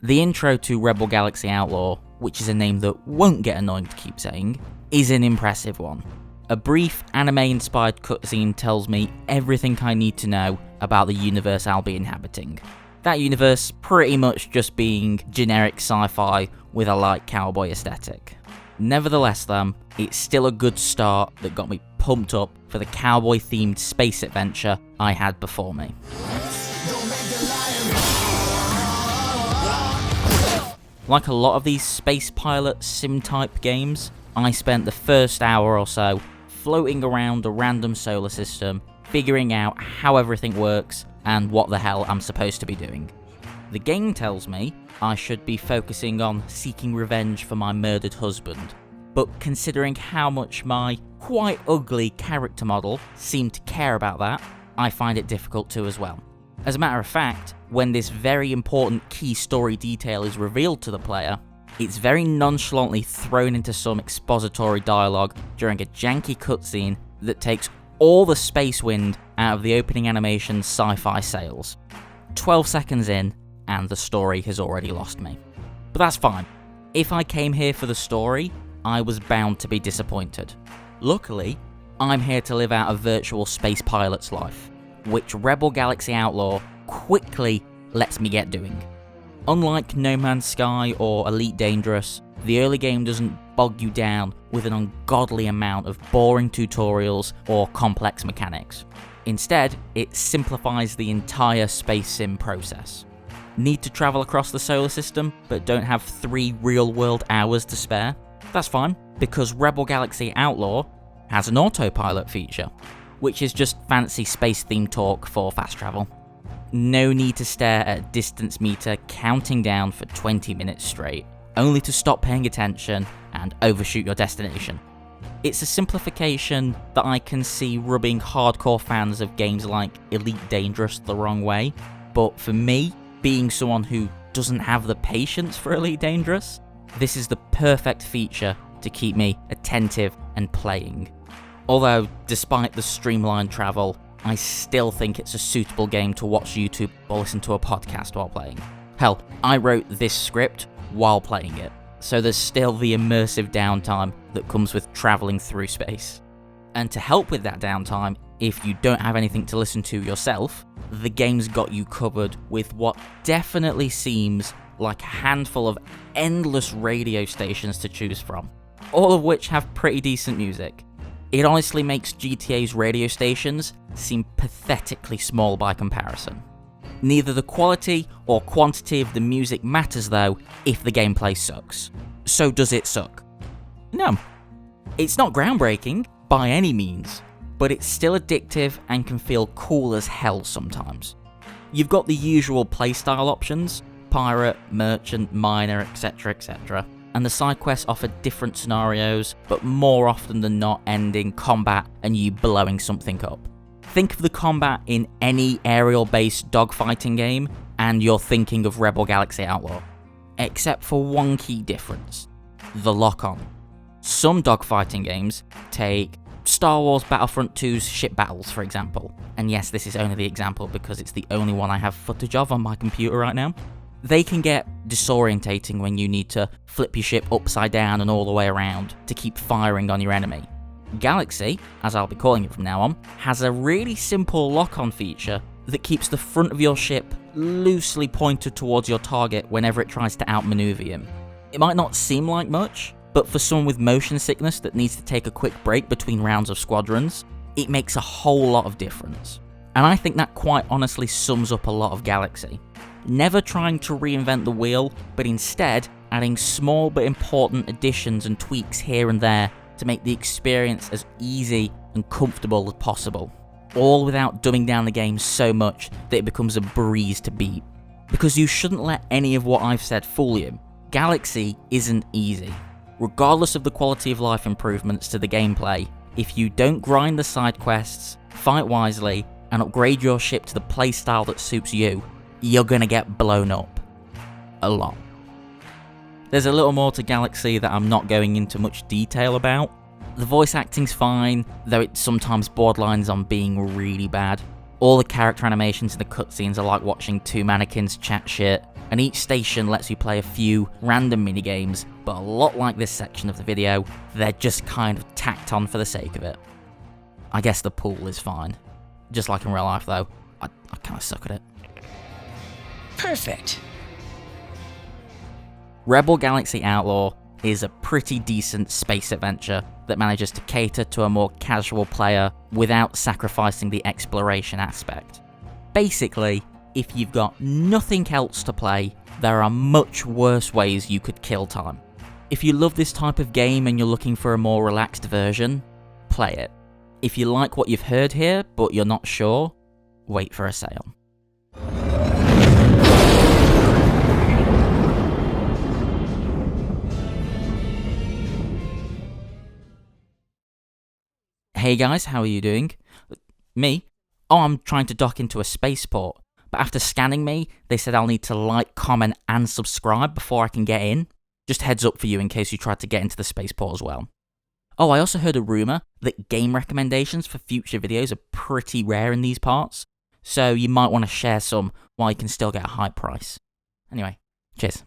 The intro to Rebel Galaxy Outlaw, which is a name that won't get annoying to keep saying, is an impressive one. A brief anime-inspired cutscene tells me everything I need to know about the universe I'll be inhabiting. That universe pretty much just being generic sci-fi with a light cowboy aesthetic. Nevertheless though, it's still a good start that got me pumped up for the cowboy-themed space adventure I had before me. Like a lot of these space pilot sim-type games, I spent the first hour or so floating around a random solar system, figuring out how everything works and what the hell I'm supposed to be doing. The game tells me I should be focusing on seeking revenge for my murdered husband, but considering how much my quite ugly character model seemed to care about that, I find it difficult to as well. As a matter of fact, when this very important key story detail is revealed to the player, it's very nonchalantly thrown into some expository dialogue during a janky cutscene that takes all the space wind out of the opening animation's sci-fi sails. 12 seconds in, and the story has already lost me. But that's fine. If I came here for the story, I was bound to be disappointed. Luckily, I'm here to live out a virtual space pilot's life, which Rebel Galaxy Outlaw quickly lets me get doing. Unlike No Man's Sky or Elite Dangerous, the early game doesn't bog you down with an ungodly amount of boring tutorials or complex mechanics. Instead, it simplifies the entire space sim process. Need to travel across the solar system, but don't have 3 real-world hours to spare? That's fine, because Rebel Galaxy Outlaw has an autopilot feature, which is just fancy space-themed talk for fast travel. No need to stare at a distance meter counting down for 20 minutes straight, only to stop paying attention and overshoot your destination. It's a simplification that I can see rubbing hardcore fans of games like Elite Dangerous the wrong way, but for me, being someone who doesn't have the patience for Elite Dangerous, this is the perfect feature to keep me attentive and playing. Although, despite the streamlined travel, I still think it's a suitable game to watch YouTube or listen to a podcast while playing. Hell, I wrote this script while playing it, so there's still the immersive downtime that comes with travelling through space. And to help with that downtime, if you don't have anything to listen to yourself, the game's got you covered with what definitely seems like a handful of endless radio stations to choose from, all of which have pretty decent music. It honestly makes GTA's radio stations seem pathetically small by comparison. Neither the quality or quantity of the music matters though if the gameplay sucks. So does it suck? No. It's not groundbreaking by any means, but it's still addictive and can feel cool as hell sometimes. You've got the usual playstyle options, pirate, merchant, miner, etc, and the side quests offer different scenarios, but more often than not end in combat and you blowing something up. Think of the combat in any aerial-based dogfighting game, and you're thinking of Rebel Galaxy Outlaw. Except for one key difference: the lock-on. Some dogfighting games, take Star Wars Battlefront 2's ship battles for example, and yes, this is only the example because it's the only one I have footage of on my computer right now. They can get disorientating when you need to flip your ship upside down and all the way around to keep firing on your enemy. Galaxy, as I'll be calling it from now on, has a really simple lock-on feature that keeps the front of your ship loosely pointed towards your target whenever it tries to outmaneuver him. It might not seem like much, but for someone with motion sickness that needs to take a quick break between rounds of squadrons, it makes a whole lot of difference. And I think that quite honestly sums up a lot of Galaxy. Never trying to reinvent the wheel, but instead adding small but important additions and tweaks here and there to make the experience as easy and comfortable as possible. All without dumbing down the game so much that it becomes a breeze to beat. Because you shouldn't let any of what I've said fool you. Galaxy isn't easy. Regardless of the quality of life improvements to the gameplay, if you don't grind the side quests, fight wisely, and upgrade your ship to the playstyle that suits you, you're gonna get blown up. A lot. There's a little more to Galaxy that I'm not going into much detail about. The voice acting's fine, though it sometimes borderlines on being really bad. All the character animations in the cutscenes are like watching two mannequins chat shit, and each station lets you play a few random minigames, but a lot like this section of the video, they're just kind of tacked on for the sake of it. I guess the pool is fine. Just like in real life though, I kind of suck at it. Perfect. Rebel Galaxy Outlaw is a pretty decent space adventure that manages to cater to a more casual player without sacrificing the exploration aspect. Basically, if you've got nothing else to play, there are much worse ways you could kill time. If you love this type of game and you're looking for a more relaxed version, play it. If you like what you've heard here, but you're not sure, wait for a sale. Hey guys, how are you doing? Me? Oh, I'm trying to dock into a spaceport, but after scanning me, they said I'll need to like, comment, and subscribe before I can get in. Just heads up for you in case you tried to get into the spaceport as well. Oh, I also heard a rumour that game recommendations for future videos are pretty rare in these parts, so you might want to share some while you can still get a high price. Anyway, cheers.